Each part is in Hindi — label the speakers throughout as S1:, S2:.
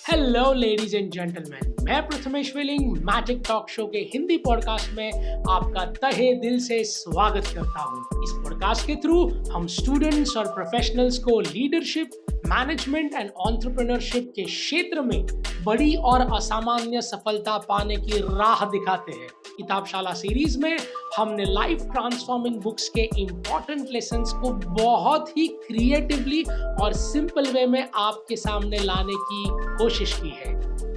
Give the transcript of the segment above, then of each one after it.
S1: हेलो लेडीज एंड जेंटलमैन, मैं Prathamesh willing magic talk show के हिंदी पॉडकास्ट में आपका तहे दिल से स्वागत करता हूं। इस पॉडकास्ट के थ्रू हम स्टूडेंट्स और प्रोफेशनल्स को लीडरशिप, मैनेजमेंट एंड एंटरप्रेन्योरशिप के क्षेत्र में बड़ी और असामान्य सफलता पाने की राह दिखाते हैं। किताबशाला सीरीज में हमने लाइफ ट्रांसफॉर्मिंग बुक्स के इम्पोर्टेंट लेसन्स को बहुत ही क्रिएटिवली और सिंपल वे में आपके सामने लाने की कोशिश की है।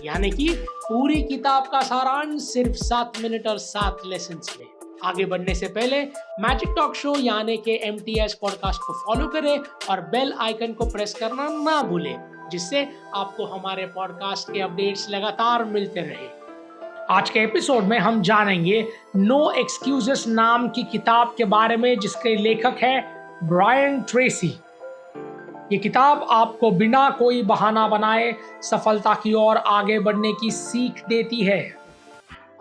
S1: यानी कि पूरी किताब का सारांश सिर्फ 7 मिनट और 7 लेसन्स में। आगे बढ़ने से पहले मैजिक टॉक शो यानी कि MTS पॉडकास्ट को फॉलो करें और बेल आइकन को प्रेस करना ना भूलें, जिससे आपको हमारे पॉडकास्ट के अपडेट्स लगातार मिलते रहे। आज के एपिसोड में हम जानेंगे नो एक्सक्यूजेस नाम की किताब के बारे में, जिसके लेखक है ब्रायन ट्रेसी। ये किताब आपको बिना कोई बहाना बनाए सफलता की ओर आगे बढ़ने की सीख देती है।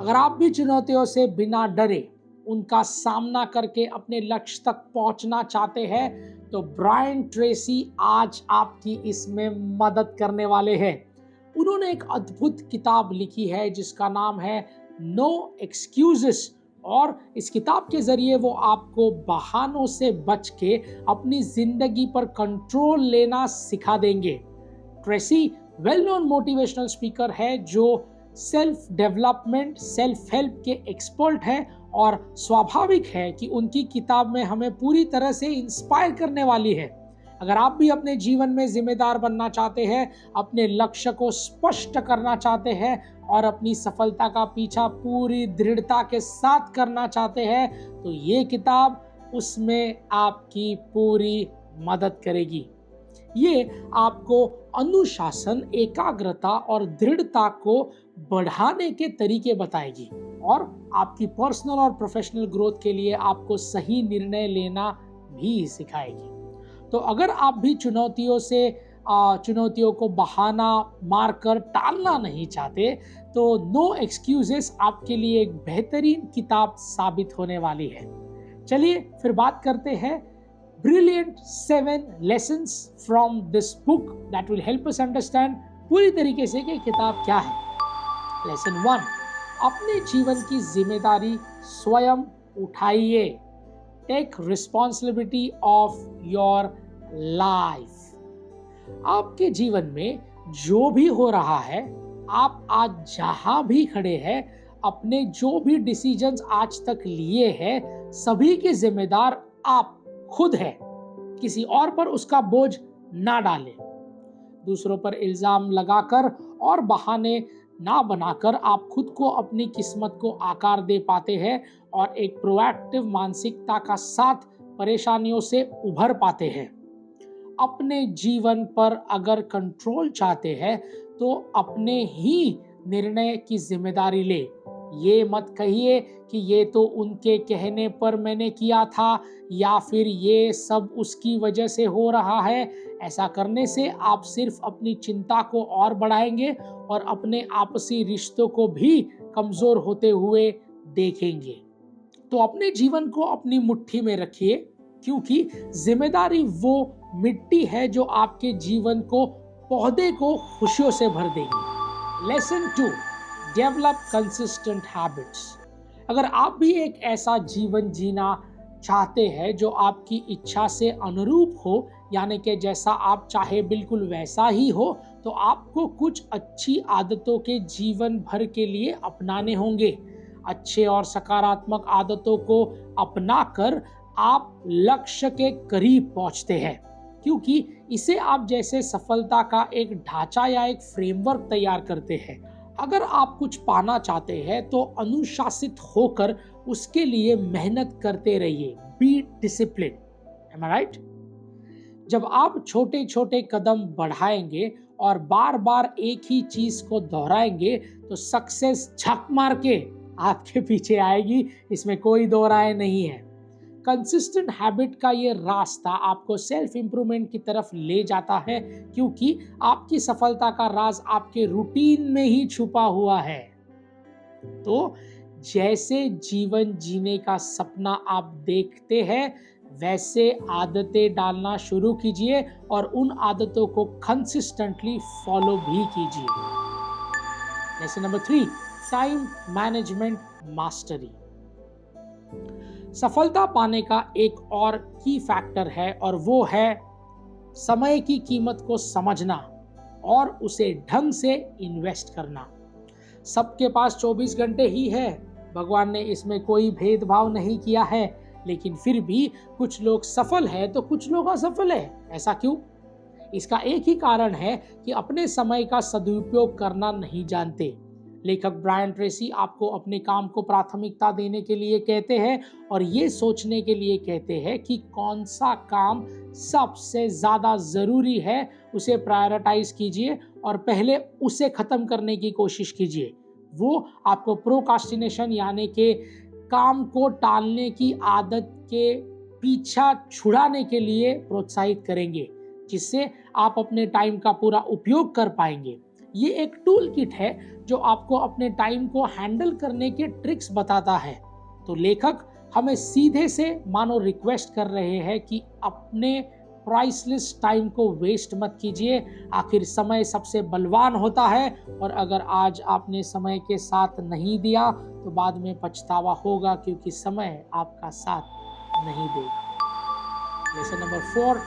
S1: अगर आप भी चुनौतियों से बिना डरे उनका सामना करके अपने लक्ष्य तक पहुंचना चाहते हैं, तो ब्रायन ट्रेसी आज आपकी इसमें मदद करने वाले हैं। उन्होंने एक अद्भुत किताब लिखी है जिसका नाम है नो एक्सक्यूजेस, और इस किताब के जरिए वो आपको बहानों से बच के अपनी जिंदगी पर कंट्रोल लेना सिखा देंगे। Tracy well known motivational speaker है जो सेल्फ डेवलपमेंट, सेल्फ हेल्प के एक्सपर्ट है, और स्वाभाविक है कि उनकी किताब में हमें पूरी तरह से इंस्पायर करने वाली है। अगर आप भी अपने जीवन में जिम्मेदार बनना चाहते हैं, अपने लक्ष्य को स्पष्ट करना चाहते हैं और अपनी सफलता का पीछा पूरी दृढ़ता के साथ करना चाहते हैं, तो ये किताब उसमें आपकी पूरी मदद करेगी। ये आपको अनुशासन, एकाग्रता और दृढ़ता को बढ़ाने के तरीके बताएगी और आपकी पर्सनल और प्रोफेशनल ग्रोथ के लिए आपको सही निर्णय लेना भी सिखाएगी। तो अगर आप भी चुनौतियों को बहाना मारकर टालना नहीं चाहते, तो नो एक्सक्यूजेस आपके लिए एक बेहतरीन किताब साबित होने वाली है। चलिए फिर बात करते हैं brilliant 7 lessons from this book that will help us understand पूरी तरीके से कि किताब क्या है। लेसन 1, अपने जीवन की जिम्मेदारी स्वयं उठाइए। Take responsibility of your life. आपके जीवन में जो भी हो रहा है, आप आज जहां भी खड़े हैं, अपने जो भी डिसीजंस आज तक लिए हैं, सभी के जिम्मेदार आप खुद हैं। किसी और पर उसका बोझ ना डालें। दूसरों पर इल्जाम लगाकर और बहाने ना बनाकर आप खुद को, अपनी किस्मत को आकार दे पाते हैं और एक प्रोएक्टिव मानसिकता का साथ परेशानियों से उभर पाते हैं। अपने जीवन पर अगर कंट्रोल चाहते हैं तो अपने ही निर्णय की जिम्मेदारी ले। ये मत कहिए कि ये तो उनके कहने पर मैंने किया था, या फिर ये सब उसकी वजह से हो रहा है। ऐसा करने से आप सिर्फ अपनी चिंता को और बढ़ाएंगे और अपने आपसी रिश्तों को भी कमजोर होते हुए देखेंगे। तो अपने जीवन को अपनी मुट्ठी में रखिए, क्योंकि जिम्मेदारी वो मिट्टी है जो आपके जीवन को, पौधे को खुशियों से भर देगी। Lesson 2, develop consistent habits. अगर आप भी एक ऐसा जीवन जीना चाहते हैं जो आपकी इच्छा से अनुरूप हो, यानी कि जैसा आप चाहे बिल्कुल वैसा ही हो, तो आपको कुछ अच्छी आदतों के जीवन भर के लिए अपनाने होंगे। अच्छे और सकारात्मक आदतों को अपनाकर आप लक्ष्य के करीब पहुंचते हैं, क्योंकि इसे आप जैसे सफलता का एक ढांचा या एक फ्रेमवर्क तैयार करते हैं। अगर आप कुछ पाना चाहते हैं तो अनुशासित होकर उसके लिए मेहनत करते रहिए। Be discipline. Am I right? जब आप छोटे छोटे कदम बढ़ाएंगे और बार बार एक ही चीज को दोहराएंगे, तो सक्सेस झक मार के आपके पीछे आएगी, इसमें कोई दो राय नहीं है। कंसिस्टेंट हैबिट का ये रास्ता आपको सेल्फ इंप्रूवमेंट की तरफ ले जाता है, क्योंकि आपकी सफलता का राज आपके रूटीन में ही छुपा हुआ है। तो जैसे जीवन जीने का सपना आप देखते हैं, वैसे आदतें डालना शुरू कीजिए और उन आदतों को कंसिस्टेंटली फॉलो भी कीजिए। Lesson number 3, time management mastery. सफलता पाने का एक और की फैक्टर है और वो है समय की कीमत को समझना और उसे ढंग से इन्वेस्ट करना। सबके पास 24 घंटे ही है, भगवान ने इसमें कोई भेदभाव नहीं किया है, लेकिन फिर भी कुछ लोग सफल है तो कुछ लोग असफल है। ऐसा क्यों? इसका एक ही कारण है कि अपने समय का सदुपयोग करना नहीं जानते। लेखक ब्रायन ट्रेसी आपको अपने काम को प्राथमिकता देने के लिए कहते हैं और ये सोचने के लिए कहते हैं कि कौन सा काम सबसे ज़्यादा ज़रूरी है उसे प्रायोरिटाइज कीजिए और पहले उसे ख़त्म करने की कोशिश कीजिए। वो आपको प्रोकास्टिनेशन यानी कि काम को टालने की आदत के पीछा छुड़ाने के लिए प्रोत्साहित करेंगे, जिससे आप अपने टाइम का पूरा उपयोग कर पाएंगे। ये एक टूल किट है जो आपको अपने टाइम को हैंडल करने के ट्रिक्स बताता है। तो लेखक हमें सीधे से मानो रिक्वेस्ट कर रहे हैं कि अपने प्राइसलेस टाइम को वेस्ट मत कीजिए। आखिर समय सबसे बलवान होता है और अगर आज आपने समय के साथ नहीं दिया तो बाद में पछतावा होगा, क्योंकि समय आपका साथ नहीं देगा। Lesson number 4,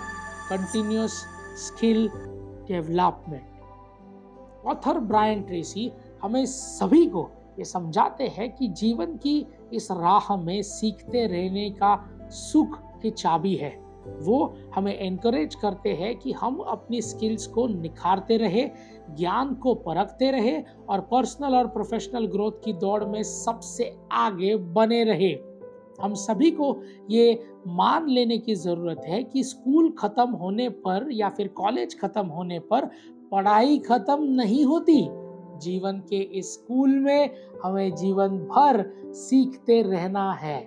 S1: continuous skill development. Author Brian Tracy हमें सभी को ये समझाते हैं कि जीवन की इस राह में सीखते रहने का सुख की चाबी है। वो हमें एनकरेज करते हैं कि हम अपनी स्किल्स को निखारते रहे, ज्ञान को परखते रहे और पर्सनल और प्रोफेशनल ग्रोथ की दौड़ में सबसे आगे बने रहे। हम सभी को ये मान लेने की ज़रूरत है कि स्कूल ख़त्म होने पर या फिर कॉलेज ख़त्म होने पर पढ़ाई ख़त्म नहीं होती। जीवन के इस स्कूल में हमें जीवन भर सीखते रहना है।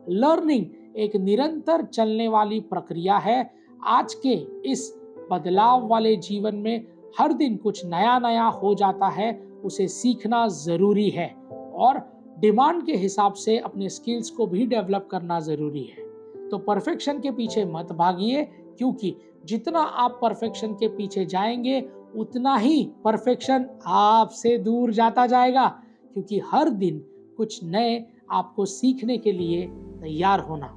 S1: लर्निंग एक निरंतर चलने वाली प्रक्रिया है। आज के इस बदलाव वाले जीवन में हर दिन कुछ नया नया हो जाता है, उसे सीखना ज़रूरी है और डिमांड के हिसाब से अपने स्किल्स को भी डेवलप करना ज़रूरी है। तो परफेक्शन के पीछे मत भागिए, क्योंकि जितना आप परफेक्शन के पीछे जाएंगे उतना ही परफेक्शन आपसे दूर जाता जाएगा, क्योंकि हर दिन कुछ नए आपको सीखने के लिए तैयार होना।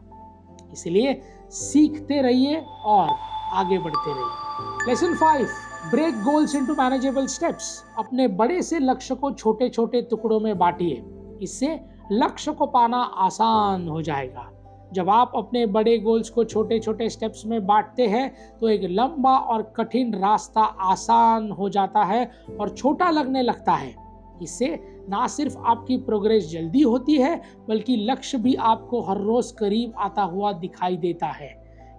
S1: इसलिए सीखते रहिए और आगे बढ़ते रहिए। Lesson 5, break goals into manageable steps. अपने बड़े से लक्ष्य को छोटे छोटे टुकड़ों में बांटिए, इससे लक्ष्य को पाना आसान हो जाएगा। जब आप अपने बड़े गोल्स को छोटे छोटे स्टेप्स में बांटते हैं तो एक लंबा और कठिन रास्ता आसान हो जाता है और छोटा लगने लगता है। इससे ना सिर्फ आपकी प्रोग्रेस जल्दी होती है, बल्कि लक्ष्य भी आपको हर रोज करीब आता हुआ दिखाई देता है।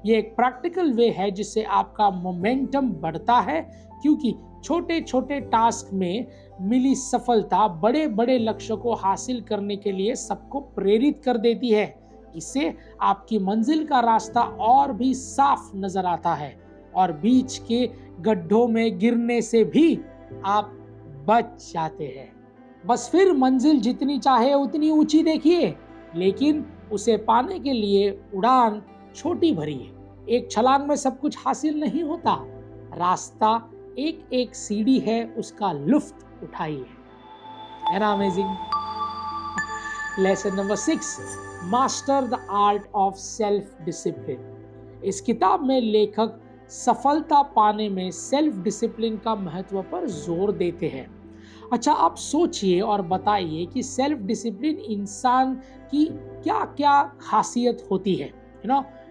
S1: ये एक प्रैक्टिकल वे है जिससे आपका मोमेंटम बढ़ता है, क्योंकि छोटे छोटे टास्क में मिली सफलता बड़े बड़े लक्ष्यों को हासिल करने के लिए सबको प्रेरित कर देती है। इससे आपकी मंजिल का रास्ता और भी साफ नजर आता है और बीच के गड्ढों में गिरने से भी आप बच जाते हैं। बस फिर मंजिल जितनी चाहे उतनी ऊंची देखिए, लेकिन उसे पाने के लिए उड़ान छोटी भरिए। एक छलांग में सब कुछ हासिल नहीं होता। रास्ता एक एक सीढ़ी है, उसका लुत्फ उठाइए। है ना amazing? Lesson number 6, master the art of self discipline. इस किताब में लेखक सफलता पाने में सेल्फ डिसिप्लिन का महत्व पर जोर देते हैं। अच्छा, आप सोचिए और बताइए कि सेल्फ डिसिप्लिन इंसान की क्या क्या खासियत होती है।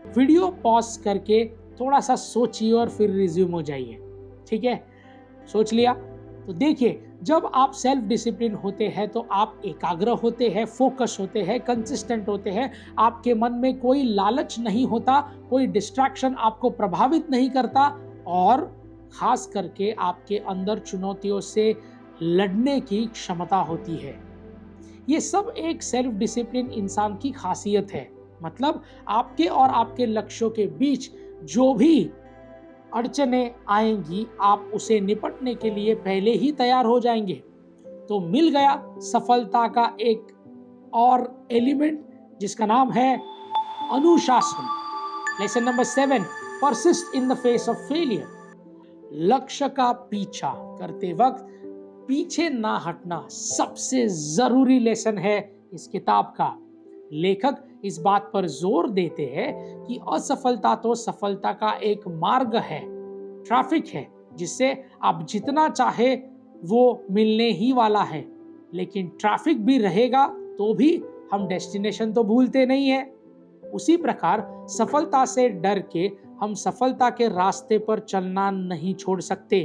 S1: वीडियो पॉज करके थोड़ा सा सोचिए और फिर रिज्यूम हो जाइए। ठीक है, सोच लिया? तो देखिए, जब आप सेल्फ डिसिप्लिन होते हैं तो आप एकाग्र होते हैं, फोकस होते हैं, कंसिस्टेंट होते हैं। आपके मन में कोई लालच नहीं होता, कोई डिस्ट्रैक्शन आपको प्रभावित नहीं करता और खास करके आपके अंदर चुनौतियों से लड़ने की क्षमता होती है। ये सब एक सेल्फ डिसिप्लिन इंसान की खासियत है। मतलब आपके और आपके लक्ष्यों के बीच जो भी अड़चनें आएंगी, आप उसे निपटने के लिए पहले ही तैयार हो जाएंगे। तो मिल गया सफलता का एक और एलिमेंट जिसका नाम है अनुशासन। Lesson number 7, persist in the face of failure. लक्ष्य का पीछा करते वक्त पीछे ना हटना सबसे जरूरी लेसन है इस किताब का। लेखक इस बात पर जोर देते हैं कि असफलता तो सफलता का एक मार्ग है, ट्रैफिक है जिससे आप जितना चाहे वो मिलने ही वाला है। लेकिन ट्रैफिक भी रहेगा तो भी हम डेस्टिनेशन तो भूलते नहीं है। उसी प्रकार सफलता से डर के हम सफलता के रास्ते पर चलना नहीं छोड़ सकते।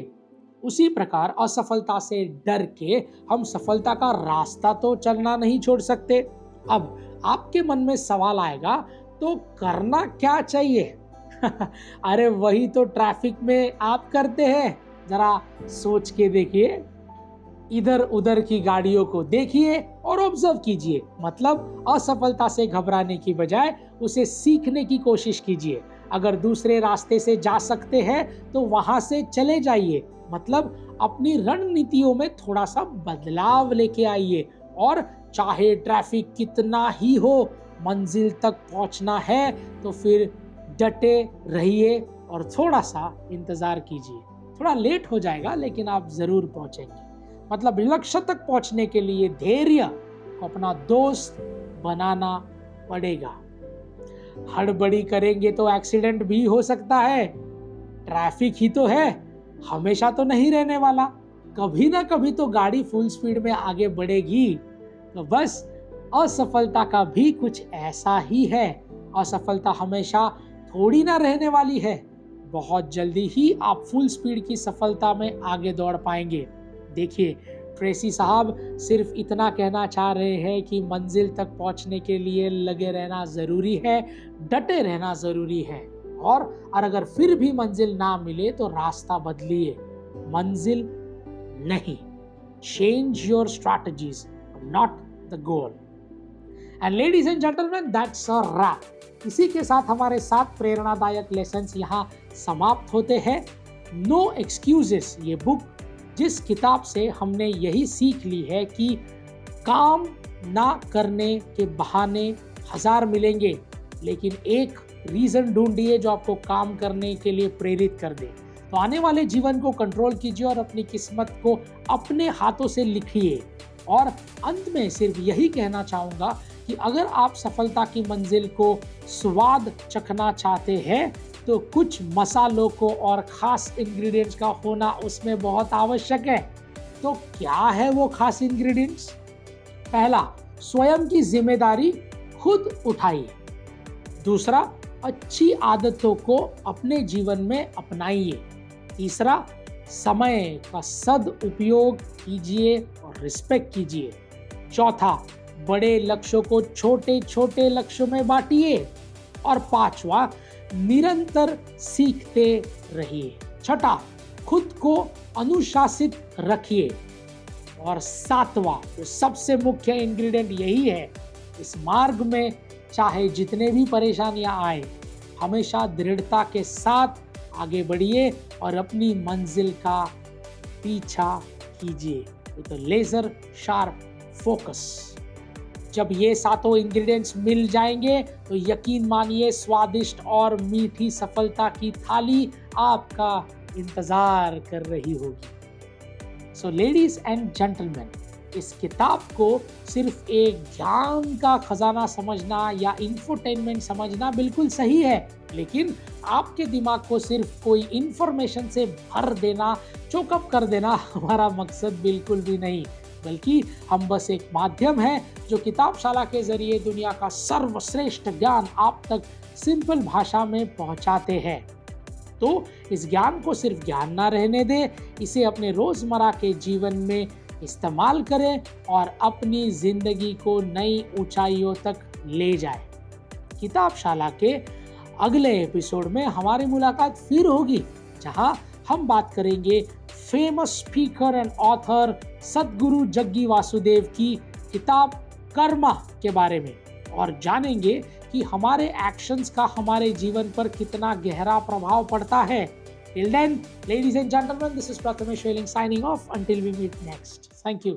S1: उसी प्रकार असफलता से डर के हम सफलता का रास्ता तो चलना नहीं छोड़ सकते। अब आपके मन में सवाल आएगा, तो करना क्या चाहिए? अरे वही तो ट्रैफिक में आप करते हैं। जरा सोच के देखिए, इधर उधर की गाड़ियों को देखिए और ऑब्जर्व कीजिए। मतलब असफलता से घबराने की बजाय उसे सीखने की कोशिश कीजिए। अगर दूसरे रास्ते से जा सकते हैं तो वहां से चले जाइए। मतलब अपनी रणनीतियों में थोड़ा सा बदलाव लेके आइए और चाहे ट्रैफिक कितना ही हो, मंजिल तक पहुंचना है तो फिर डटे रहिए और थोड़ा सा इंतजार कीजिए। थोड़ा लेट हो जाएगा लेकिन आप जरूर पहुंचेंगे। मतलब लक्ष्य तक पहुंचने के लिए धैर्य को अपना दोस्त बनाना पड़ेगा। हड़बड़ी करेंगे तो एक्सीडेंट भी हो सकता है। ट्रैफिक ही तो है, हमेशा तो नहीं रहने वाला। कभी ना कभी तो गाड़ी फुल स्पीड में आगे बढ़ेगी। तो बस असफलता का भी कुछ ऐसा ही है। असफलता हमेशा थोड़ी ना रहने वाली है। बहुत जल्दी ही आप फुल स्पीड की सफलता में आगे दौड़ पाएंगे। देखिए, ट्रेसी साहब सिर्फ इतना कहना चाह रहे हैं कि मंजिल तक पहुंचने के लिए लगे रहना जरूरी है, डटे रहना जरूरी है। और अगर फिर भी मंजिल ना मिले तो रास्ता बदलिए, मंजिल नहीं। Change your strategies, not the goal. And ladies and gentleman, that's a wrap. इसी के साथ हमारे 7 प्रेरणादायक लेसन्स यहाँ समाप्त होते हैं। नो एक्सक्यूजेस ये बुक, जिस किताब से हमने यही सीख ली है कि काम ना करने के बहाने 1000 मिलेंगे, लेकिन एक रीजन ढूंढिए जो आपको काम करने के लिए प्रेरित कर दे। तो आने वाले जीवन को कंट्रोल कीजिए और अपनी किस्मत को अपने हाथों से लिखिए। और अंत में सिर्फ यही कहना चाहूंगा कि अगर आप सफलता की मंजिल को स्वाद चखना चाहते हैं तो कुछ मसालों को और खास इंग्रेडिएंट्स का होना उसमें बहुत आवश्यक है। तो क्या है वो खास इंग्रेडिएंट्स? पहला, स्वयं की जिम्मेदारी खुद उठाइए। दूसरा, अच्छी आदतों को अपने जीवन में अपनाइए। तीसरा, समय का सदुपयोग कीजिए और रिस्पेक्ट कीजिए। चौथा, बड़े लक्ष्यों को छोटे छोटे लक्ष्यों में बांटिए। और पांचवा, निरंतर सीखते रहिए। छठा, खुद को अनुशासित रखिए। और सातवां, जो सबसे मुख्य इंग्रेडिएंट यही है, इस मार्ग में चाहे जितने भी परेशानियां आए, हमेशा दृढ़ता के साथ आगे बढ़िए और अपनी मंजिल का पीछा कीजिए with a laser sharp focus. जब ये 7 इंग्रेडिएंट्स मिल जाएंगे तो यकीन मानिए स्वादिष्ट और मीठी सफलता की थाली आपका इंतजार कर रही होगी। सो लेडीज एंड जेंटलमैन, इस किताब को सिर्फ एक ज्ञान का खजाना समझना या इंफोटेनमेंट समझना बिल्कुल सही है, लेकिन आपके दिमाग को सिर्फ कोई इंफॉर्मेशन से भर देना, चोकअप कर देना हमारा मकसद बिल्कुल भी नहीं, बल्कि हम बस एक माध्यम है जो किताबशाला के जरिए दुनिया का सर्वश्रेष्ठ ज्ञान आप तक सिंपल भाषा में पहुंचाते हैं। तो इस ज्ञान को सिर्फ ज्ञान ना रहने दें, इसे अपने रोजमर्रा के जीवन में इस्तेमाल करें और अपनी जिंदगी को नई ऊंचाइयों तक ले जाएं। किताबशाला के अगले एपिसोड में हमारी मुलाकात फिर होगी, जहां हम बात करेंगे famous speaker and author Sadhguru Jaggi Vasudev की किताब कर्मा के बारे में और जानेंगे कि हमारे एक्शंस का हमारे जीवन पर कितना गहरा प्रभाव पड़ता है। Till then, ladies and gentlemen, this is Prathamesh Veling signing off until we meet next. Thank you.